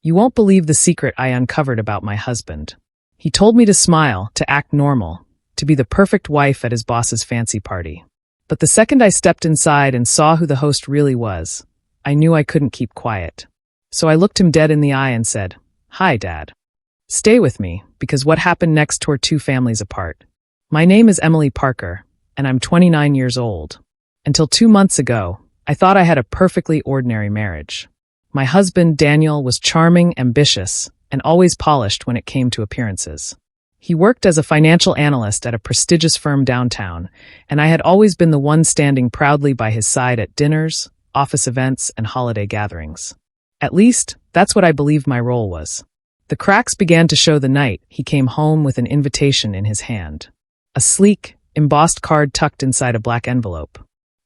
You won't believe the secret I uncovered about my husband. He told me to smile, to act normal, to be the perfect wife at his boss's fancy party. But the second I stepped inside and saw who the host really was, I knew I couldn't keep quiet. So I looked him dead in the eye and said, "Hi, Dad. Stay with me, because what happened next tore two families apart. My name is Emily Parker, and I'm 29 years old. Until 2 months ago, I thought I had a perfectly ordinary marriage. My husband, Daniel, was charming, ambitious, and always polished when it came to appearances. He worked as a financial analyst at a prestigious firm downtown, and I had always been the one standing proudly by his side at dinners, office events, and holiday gatherings. At least, that's what I believed my role was. The cracks began to show the night he came home with an invitation in his hand. A sleek, embossed card tucked inside a black envelope.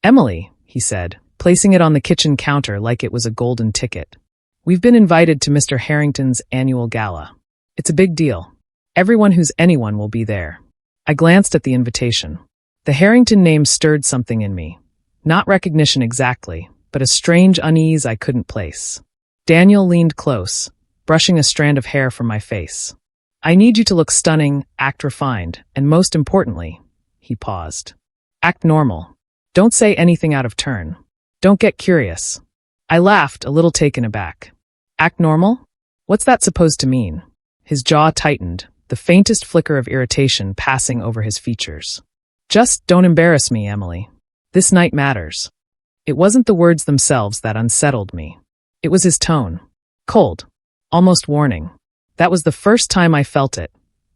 "Emily," he said, placing it on the kitchen counter like it was a golden ticket. "We've been invited to Mr. Harrington's annual gala. It's a big deal. Everyone who's anyone will be there." I glanced at the invitation. The Harrington name stirred something in me. Not recognition exactly, but a strange unease I couldn't place. Daniel leaned close, brushing a strand of hair from my face. "I need you to look stunning, act refined, and most importantly," he paused, "act normal. Don't say anything out of turn. Don't get curious." I laughed, a little taken aback. "Act normal? What's that supposed to mean?" His jaw tightened, the faintest flicker of irritation passing over his features. "Just don't embarrass me, Emily. This night matters." It wasn't the words themselves that unsettled me. It was his tone. Cold. Almost warning. That was the first time I felt it,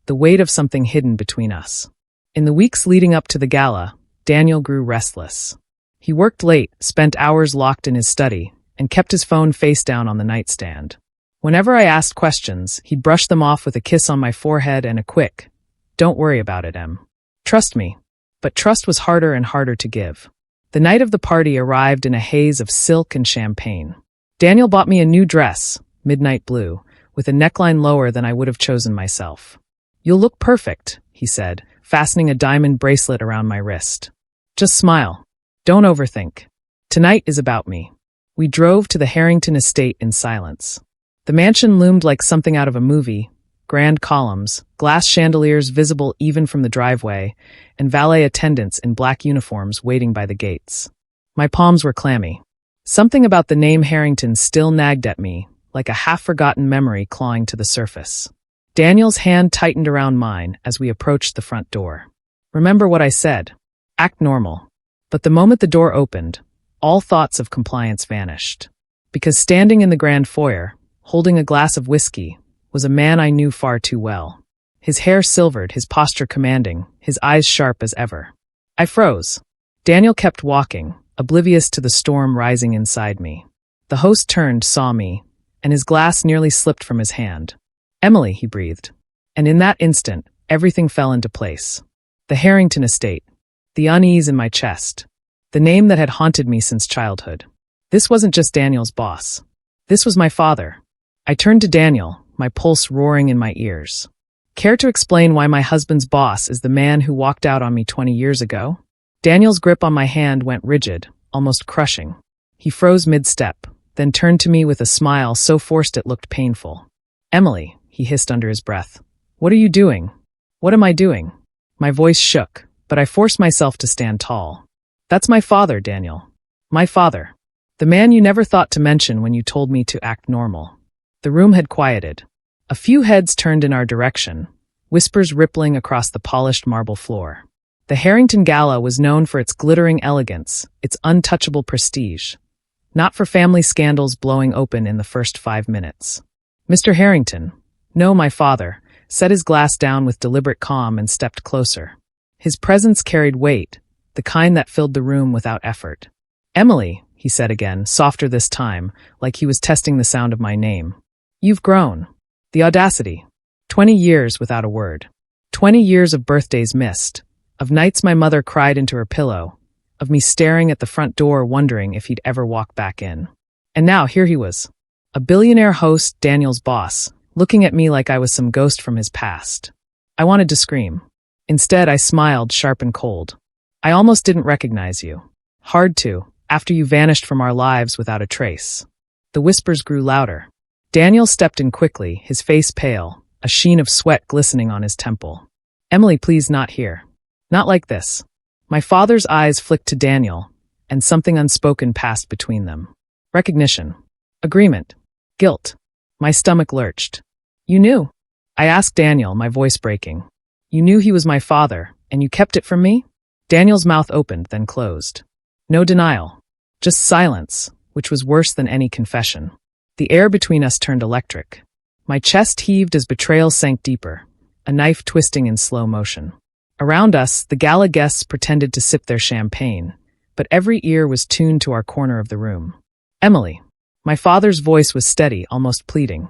the weight of something hidden between us. In the weeks leading up to the gala, Daniel grew restless. He worked late, spent hours locked in his study, and kept his phone face down on the nightstand. Whenever I asked questions, he'd brush them off with a kiss on my forehead and a quick, "Don't worry about it, Em. Trust me." But trust was harder and harder to give. The night of the party arrived in a haze of silk and champagne. Daniel bought me a new dress, midnight blue, with a neckline lower than I would have chosen myself. "You'll look perfect," he said, fastening a diamond bracelet around my wrist. "Just smile. Don't overthink. Tonight is about me." We drove to the Harrington estate in silence. The mansion loomed like something out of a movie, grand columns, glass chandeliers visible even from the driveway, and valet attendants in black uniforms waiting by the gates. My palms were clammy. Something about the name Harrington still nagged at me, like a half-forgotten memory clawing to the surface. Daniel's hand tightened around mine as we approached the front door. "Remember what I said. Act normal." But the moment the door opened, all thoughts of compliance vanished. Because standing in the grand foyer, holding a glass of whiskey, was a man I knew far too well. His hair silvered, his posture commanding, his eyes sharp as ever. I froze. Daniel kept walking, oblivious to the storm rising inside me. The host turned, saw me, and his glass nearly slipped from his hand. "Emily," he breathed. And in that instant, everything fell into place. The Harrington estate. The unease in my chest. The name that had haunted me since childhood. This wasn't just Daniel's boss. This was my father. I turned to Daniel, my pulse roaring in my ears. "Care to explain why my husband's boss is the man who walked out on me 20 years ago?" Daniel's grip on my hand went rigid, almost crushing. He froze mid-step, then turned to me with a smile so forced it looked painful. "Emily," he hissed under his breath. "What are you doing?" "What am I doing?" My voice shook, but I forced myself to stand tall. "That's my father, Daniel. My father. The man you never thought to mention when you told me to act normal." The room had quieted. A few heads turned in our direction, whispers rippling across the polished marble floor. The Harrington Gala was known for its glittering elegance, its untouchable prestige. Not for family scandals blowing open in the first 5 minutes. Mr. Harrington, no, my father, set his glass down with deliberate calm and stepped closer. His presence carried weight, the kind that filled the room without effort. "Emily," he said again, softer this time, like he was testing the sound of my name. "You've grown." The audacity. 20 years without a word. 20 years of birthdays missed. Of nights my mother cried into her pillow. Of me staring at the front door wondering if he'd ever walk back in. And now here he was. A billionaire host, Daniel's boss, looking at me like I was some ghost from his past. I wanted to scream. Instead, I smiled, sharp and cold. "I almost didn't recognize you. Hard to, after you vanished from our lives without a trace." The whispers grew louder. Daniel stepped in quickly, his face pale, a sheen of sweat glistening on his temple. Emily, please, not here. Not like this. My father's eyes flicked to Daniel, and something unspoken passed between them. Recognition. Agreement. Guilt. My stomach lurched. You knew? I asked Daniel, my voice breaking. You knew he was my father, and you kept it from me? Daniel's mouth opened, then closed. No denial. Just silence, which was worse than any confession. The air between us turned electric. My chest heaved as betrayal sank deeper, a knife twisting in slow motion. Around us, the gala guests pretended to sip their champagne, but every ear was tuned to our corner of the room. Emily. My father's voice was steady, almost pleading.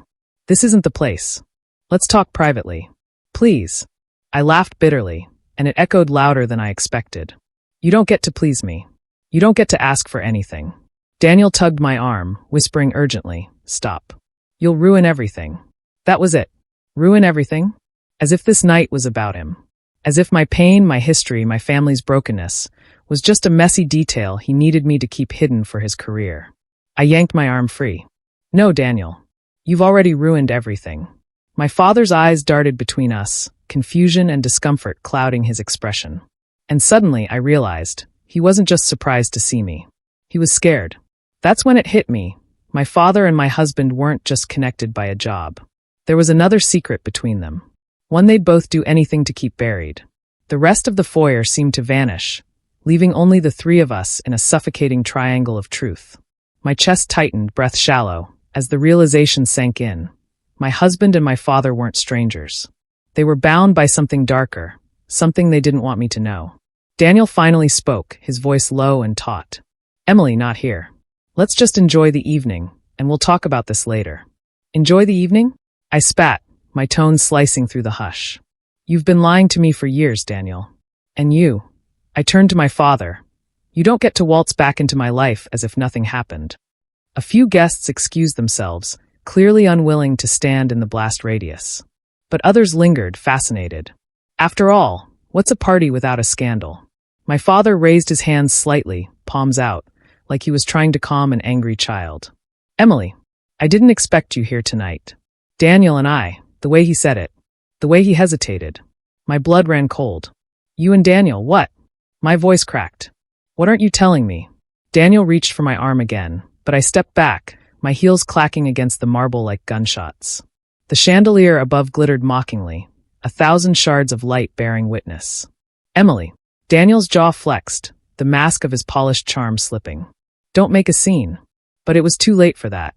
This isn't the place. Let's talk privately. Please. I laughed bitterly, and it echoed louder than I expected. You don't get to please me. You don't get to ask for anything. Daniel tugged my arm, whispering urgently, stop. You'll ruin everything. That was it. Ruin everything? As if this night was about him. As if my pain, my history, my family's brokenness was just a messy detail he needed me to keep hidden for his career. I yanked my arm free. No, Daniel. You've already ruined everything. My father's eyes darted between us, confusion and discomfort clouding his expression. And suddenly I realized he wasn't just surprised to see me. He was scared. That's when it hit me. My father and my husband weren't just connected by a job. There was another secret between them. One they'd both do anything to keep buried. The rest of the foyer seemed to vanish, leaving only the three of us in a suffocating triangle of truth. My chest tightened, breath shallow, as the realization sank in. My husband and my father weren't strangers. They were bound by something darker, something they didn't want me to know. Daniel finally spoke, his voice low and taut. Emily, not here. Let's just enjoy the evening, and we'll talk about this later. Enjoy the evening? I spat, my tone slicing through the hush. You've been lying to me for years, Daniel. And you. I turned to my father. You don't get to waltz back into my life as if nothing happened. A few guests excused themselves, clearly unwilling to stand in the blast radius. But others lingered, fascinated. After all, what's a party without a scandal? My father raised his hands slightly, palms out, like he was trying to calm an angry child. Emily, I didn't expect you here tonight. Daniel and I, the way he said it, the way he hesitated. My blood ran cold. You and Daniel, what? My voice cracked. What aren't you telling me? Daniel reached for my arm again, but I stepped back, my heels clacking against the marble like gunshots. The chandelier above glittered mockingly, 1,000 shards of light bearing witness. Emily. Daniel's jaw flexed, the mask of his polished charm slipping. Don't make a scene. But it was too late for that.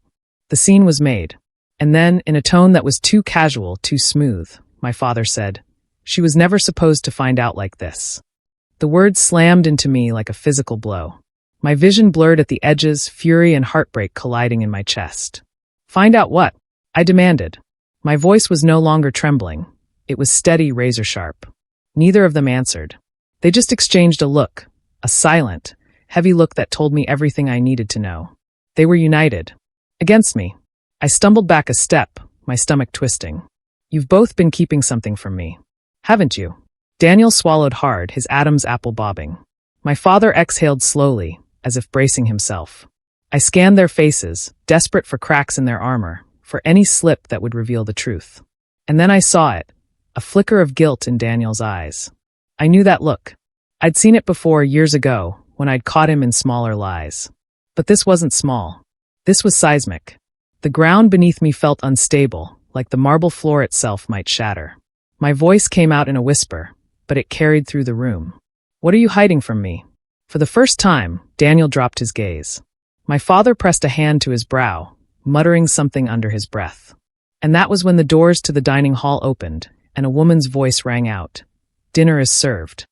The scene was made. And then, in a tone that was too casual, too smooth, my father said, she was never supposed to find out like this. The words slammed into me like a physical blow. My vision blurred at the edges, fury and heartbreak colliding in my chest. Find out what? I demanded. My voice was no longer trembling. It was steady, razor sharp. Neither of them answered. They just exchanged a look, a silent, heavy look that told me everything I needed to know. They were united. Against me. I stumbled back a step, my stomach twisting. You've both been keeping something from me. Haven't you? Daniel swallowed hard, his Adam's apple bobbing. My father exhaled slowly, as if bracing himself. I scanned their faces, desperate for cracks in their armor, for any slip that would reveal the truth. And then I saw it, a flicker of guilt in Daniel's eyes. I knew that look. I'd seen it before years ago, when I'd caught him in smaller lies. But this wasn't small. This was seismic. The ground beneath me felt unstable, like the marble floor itself might shatter. My voice came out in a whisper, but it carried through the room. What are you hiding from me? For the first time, Daniel dropped his gaze. My father pressed a hand to his brow, muttering something under his breath. And that was when the doors to the dining hall opened, and a woman's voice rang out. Dinner is served.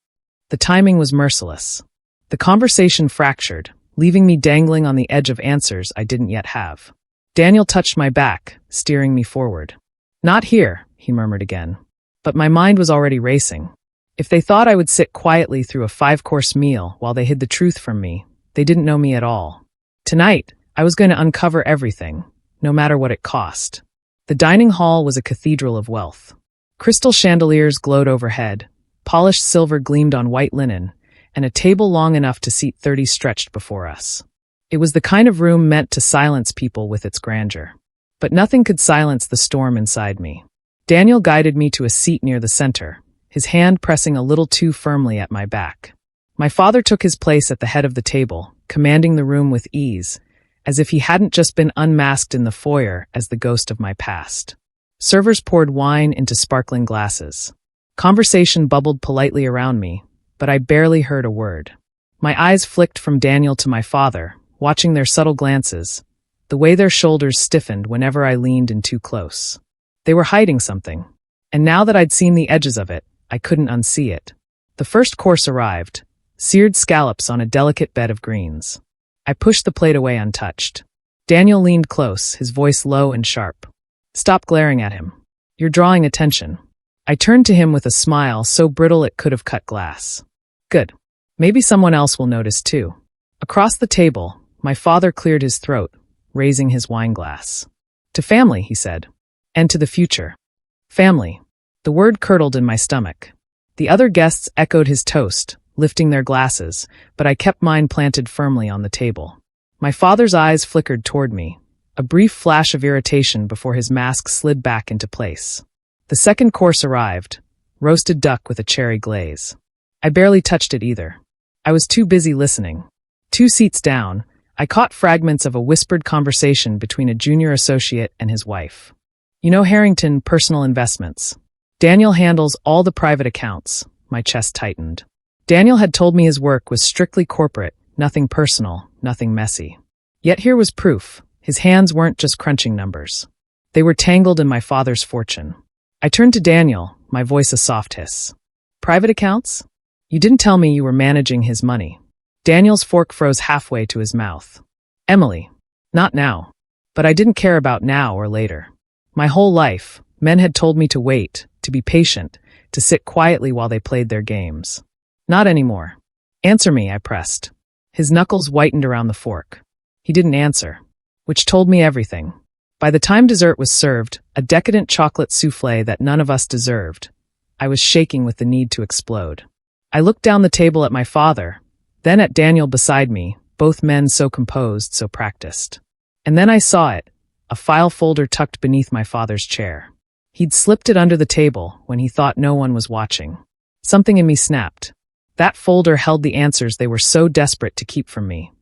The timing was merciless. The conversation fractured, leaving me dangling on the edge of answers I didn't yet have. Daniel touched my back, steering me forward. Not here, he murmured again. But my mind was already racing. If they thought I would sit quietly through a 5-course meal while they hid the truth from me, they didn't know me at all. Tonight, I was going to uncover everything, no matter what it cost. The dining hall was a cathedral of wealth. Crystal chandeliers glowed overhead, polished silver gleamed on white linen, and a table long enough to seat 30 stretched before us. It was the kind of room meant to silence people with its grandeur. But nothing could silence the storm inside me. Daniel guided me to a seat near the center, his hand pressing a little too firmly at my back. My father took his place at the head of the table, commanding the room with ease, as if he hadn't just been unmasked in the foyer as the ghost of my past. Servers poured wine into sparkling glasses. Conversation bubbled politely around me, but I barely heard a word. My eyes flicked from Daniel to my father, watching their subtle glances, the way their shoulders stiffened whenever I leaned in too close. They were hiding something, and now that I'd seen the edges of it, I couldn't unsee it. The first course arrived, seared scallops on a delicate bed of greens. I pushed the plate away untouched. Daniel leaned close, his voice low and sharp. "Stop glaring at him. You're drawing attention." I turned to him with a smile so brittle it could have cut glass. "Good. Maybe someone else will notice too." Across the table, my father cleared his throat, raising his wineglass. "To family," he said. "And to the future." Family. The word curdled in my stomach. The other guests echoed his toast, lifting their glasses, but I kept mine planted firmly on the table. My father's eyes flickered toward me, a brief flash of irritation before his mask slid back into place. The second course arrived, roasted duck with a cherry glaze. I barely touched it either. I was too busy listening. 2 seats down, I caught fragments of a whispered conversation between a junior associate and his wife. "You know Harrington Personal Investments. Daniel handles all the private accounts." My chest tightened. Daniel had told me his work was strictly corporate, nothing personal, nothing messy. Yet here was proof. His hands weren't just crunching numbers. They were tangled in my father's fortune. I turned to Daniel, my voice a soft hiss. "Private accounts? You didn't tell me you were managing his money." Daniel's fork froze halfway to his mouth. "Emily, not now." But I didn't care about now or later. My whole life, men had told me to wait, to be patient, to sit quietly while they played their games. Not anymore. "Answer me," I pressed. His knuckles whitened around the fork. He didn't answer, which told me everything. By the time dessert was served, a decadent chocolate souffle that none of us deserved, I was shaking with the need to explode. I looked down the table at my father, then at Daniel beside me, both men so composed, so practiced. And then I saw it, a file folder tucked beneath my father's chair. He'd slipped it under the table when he thought no one was watching. Something in me snapped. That folder held the answers they were so desperate to keep from me.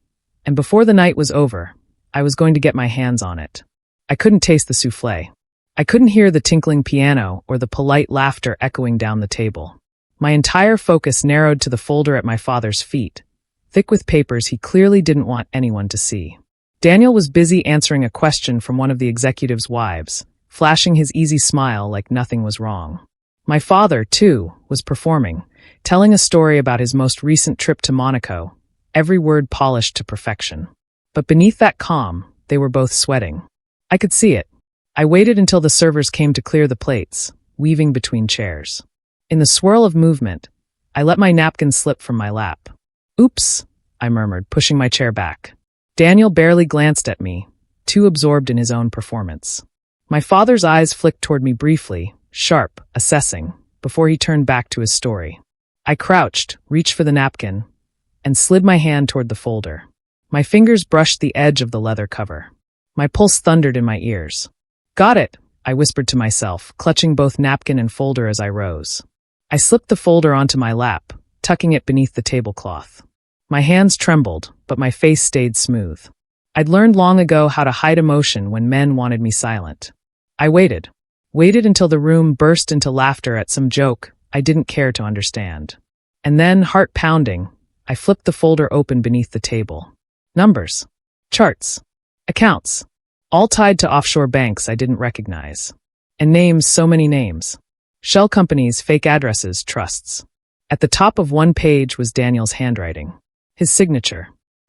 And before the night was over, I was going to get my hands on it. I couldn't taste the souffle. I couldn't hear the tinkling piano or the polite laughter echoing down the table. My entire focus narrowed to the folder at my father's feet, thick with papers he clearly didn't want anyone to see. Daniel was busy answering a question from one of the executive's wives, flashing his easy smile like nothing was wrong. My father, too, was performing, telling a story about his most recent trip to Monaco, every word polished to perfection. But beneath that calm, they were both sweating. I could see it. I waited until the servers came to clear the plates, weaving between chairs. In the swirl of movement, I let my napkin slip from my lap. "Oops," I murmured, pushing my chair back. Daniel barely glanced at me, too absorbed in his own performance. My father's eyes flicked toward me briefly, sharp, assessing, before he turned back to his story. I crouched, reached for the napkin, and slid my hand toward the folder. My fingers brushed the edge of the leather cover. My pulse thundered in my ears. "Got it," I whispered to myself, clutching both napkin and folder as I rose. I slipped the folder onto my lap, tucking it beneath the tablecloth. My hands trembled, but my face stayed smooth. I'd learned long ago how to hide emotion when men wanted me silent. I waited until the room burst into laughter at some joke I didn't care to understand. And then, heart pounding, I flipped the folder open beneath the table. Numbers. Charts. Accounts. All tied to offshore banks I didn't recognize. And names, so many names. Shell companies, fake addresses, trusts. At the top of one page was Daniel's handwriting. His signature.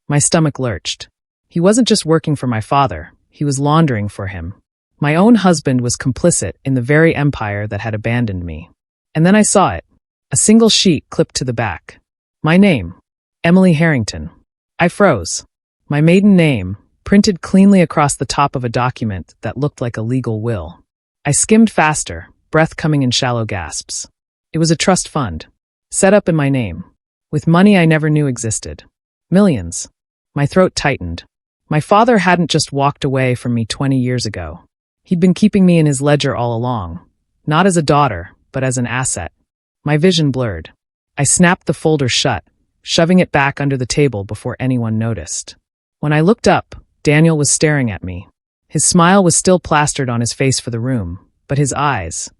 My stomach lurched. He wasn't just working for my father, he was laundering for him. My own husband was complicit in the very empire that had abandoned me. And then I saw it. A single sheet clipped to the back. My name. Emily Harrington. I froze. My maiden name, printed cleanly across the top of a document that looked like a legal will. I skimmed faster, breath coming in shallow gasps. It was a trust fund, set up in my name, with money I never knew existed. Millions. My throat tightened. My father hadn't just walked away from me 20 years ago. He'd been keeping me in his ledger all along, not as a daughter, but as an asset. My vision blurred. I snapped the folder shut, shoving it back under the table before anyone noticed. When I looked up, Daniel was staring at me. His smile was still plastered on his face for the room, but his eyes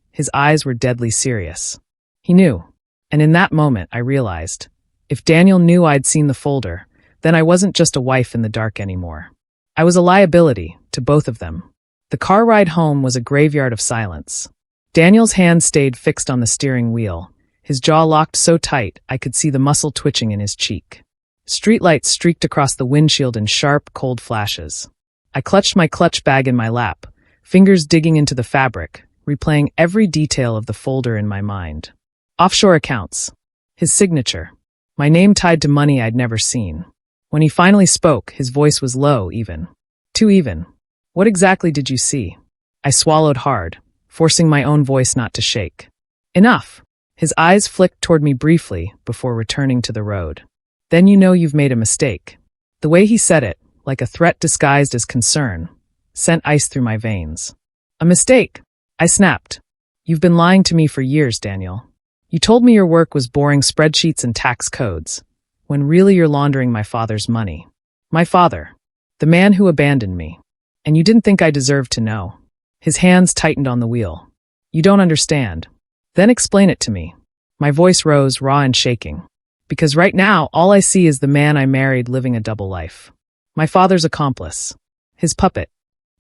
were deadly serious. He knew, and in that moment I realized, if Daniel knew I'd seen the folder, then I wasn't just a wife in the dark anymore. I was a liability to both of them. The car ride home was a graveyard of silence. Daniel's hand stayed fixed on the steering wheel, his jaw locked so tight I could see the muscle twitching in his cheek. Streetlights streaked across the windshield in sharp, cold flashes. I clutched my clutch bag in my lap, fingers digging into the fabric, replaying every detail of the folder in my mind. Offshore accounts. His signature. My name tied to money I'd never seen. When he finally spoke, his voice was low even. Too even. What exactly did you see? I swallowed hard, forcing my own voice not to shake. Enough. His eyes flicked toward me briefly before returning to the road. Then you know you've made a mistake. The way he said it, like a threat disguised as concern, sent ice through my veins. A mistake, I snapped. You've been lying to me for years, Daniel. You told me your work was boring spreadsheets and tax codes, when really you're laundering my father's money. My father, the man who abandoned me. And you didn't think I deserved to know. His hands tightened on the wheel. You don't understand. Then explain it to me. My voice rose, raw and shaking. Because right now, all I see is the man I married living a double life. My father's accomplice. His puppet.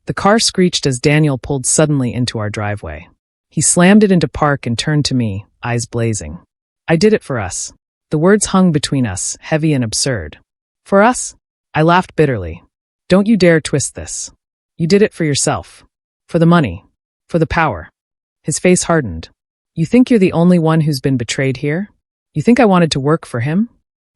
The car screeched as Daniel pulled suddenly into our driveway. He slammed it into park and turned to me, eyes blazing. I did it for us. The words hung between us, heavy and absurd. For us? I laughed bitterly. Don't you dare twist this. You did it for yourself. For the money. For the power. His face hardened. You think you're the only one who's been betrayed here? You think I wanted to work for him?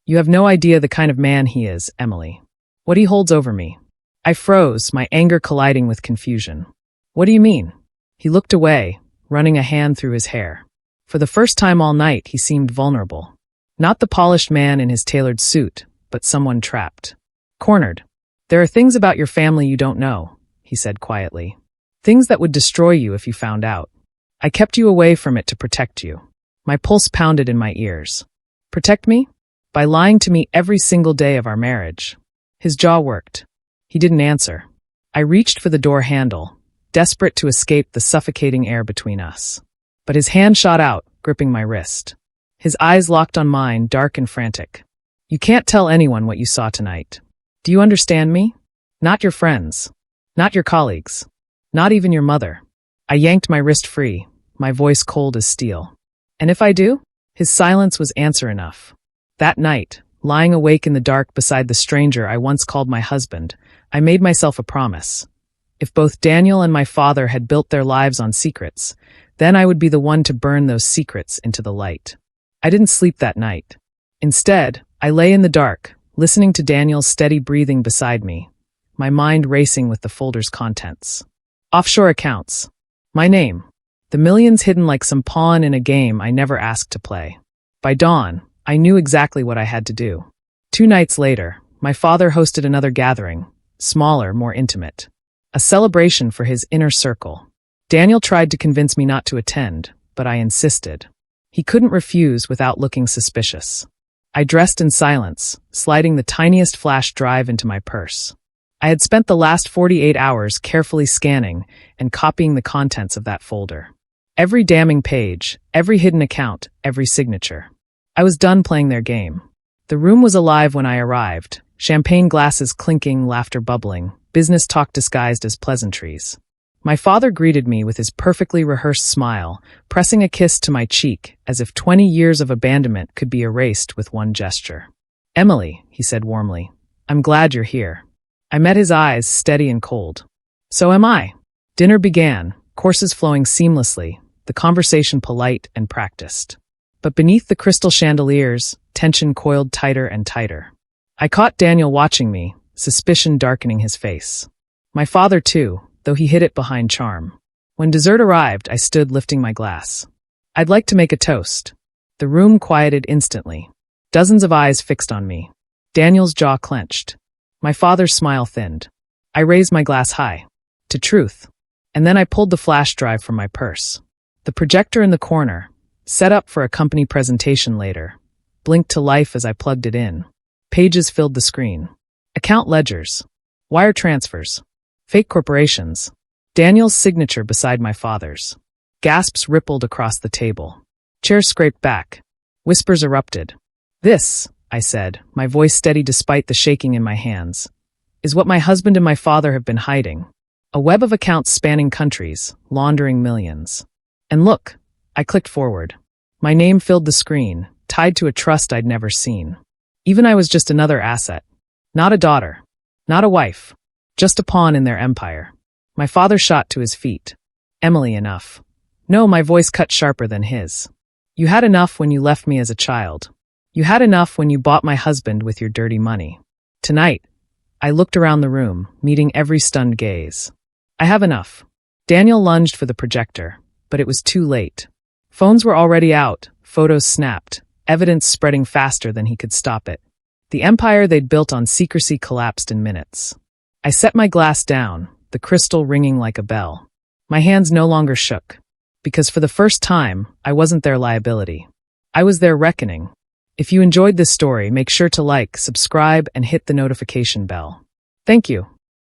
You have no idea the kind of man he is, Emily. What he holds over me. I froze, my anger colliding with confusion. What do you mean? He looked away, running a hand through his hair. For the first time all night, he seemed vulnerable. Not the polished man in his tailored suit, but someone trapped. Cornered. There are things about your family you don't know, he said quietly. Things that would destroy you if you found out. I kept you away from it to protect you. My pulse pounded in my ears. Protect me? By lying to me every single day of our marriage. His jaw worked. He didn't answer. I reached for the door handle, desperate to escape the suffocating air between us. But his hand shot out, gripping my wrist. His eyes locked on mine, dark and frantic. You can't tell anyone what you saw tonight. Do you understand me? Not your friends. Not your colleagues. Not even your mother. I yanked my wrist free, my voice cold as steel. And if I do? His silence was answer enough. That night, lying awake in the dark beside the stranger I once called my husband, I made myself a promise. If both Daniel and my father had built their lives on secrets, then I would be the one to burn those secrets into the light. I didn't sleep that night. Instead, I lay in the dark, listening to Daniel's steady breathing beside me, my mind racing with the folder's contents. Offshore accounts. My name. The millions hidden like some pawn in a game I never asked to play. By dawn, I knew exactly what I had to do. 2 nights later, my father hosted another gathering, smaller, more intimate. A celebration for his inner circle. Daniel tried to convince me not to attend, but I insisted. He couldn't refuse without looking suspicious. I dressed in silence, sliding the tiniest flash drive into my purse. I had spent the last 48 hours carefully scanning and copying the contents of that folder. Every damning page, every hidden account, every signature. I was done playing their game. The room was alive when I arrived, champagne glasses clinking, laughter bubbling, business talk disguised as pleasantries. My father greeted me with his perfectly rehearsed smile, pressing a kiss to my cheek as if 20 years of abandonment could be erased with one gesture. Emily, he said warmly, I'm glad you're here. I met his eyes, steady and cold. So am I. Dinner began, courses flowing seamlessly, the conversation polite and practiced. But beneath the crystal chandeliers, tension coiled tighter and tighter. I caught Daniel watching me, suspicion darkening his face. My father too, though he hid it behind charm. When dessert arrived, I stood lifting my glass. I'd like to make a toast. The room quieted instantly. Dozens of eyes fixed on me. Daniel's jaw clenched. My father's smile thinned. I raised my glass high. To truth. And then I pulled the flash drive from my purse. The projector in the corner, set up for a company presentation later, blinked to life as I plugged it in. Pages filled the screen. Account ledgers. Wire transfers. Fake corporations. Daniel's signature beside my father's. Gasps rippled across the table. Chairs scraped back. Whispers erupted. "This," I said, my voice steady despite the shaking in my hands, "is what my husband and my father have been hiding. A web of accounts spanning countries, laundering millions." And look, I clicked forward. My name filled the screen, tied to a trust I'd never seen. Even I was just another asset. Not a daughter. Not a wife. Just a pawn in their empire. My father shot to his feet. "Emily, enough." No, my voice cut sharper than his. "You had enough when you left me as a child. You had enough when you bought my husband with your dirty money. Tonight," I looked around the room, meeting every stunned gaze. "I have enough." Daniel lunged for the projector, but it was too late. Phones were already out, photos snapped, evidence spreading faster than he could stop it. The empire they'd built on secrecy collapsed in minutes. I set my glass down, the crystal ringing like a bell. My hands no longer shook, because for the first time, I wasn't their liability. I was their reckoning. If you enjoyed this story, make sure to like, subscribe, and hit the notification bell. Thank you.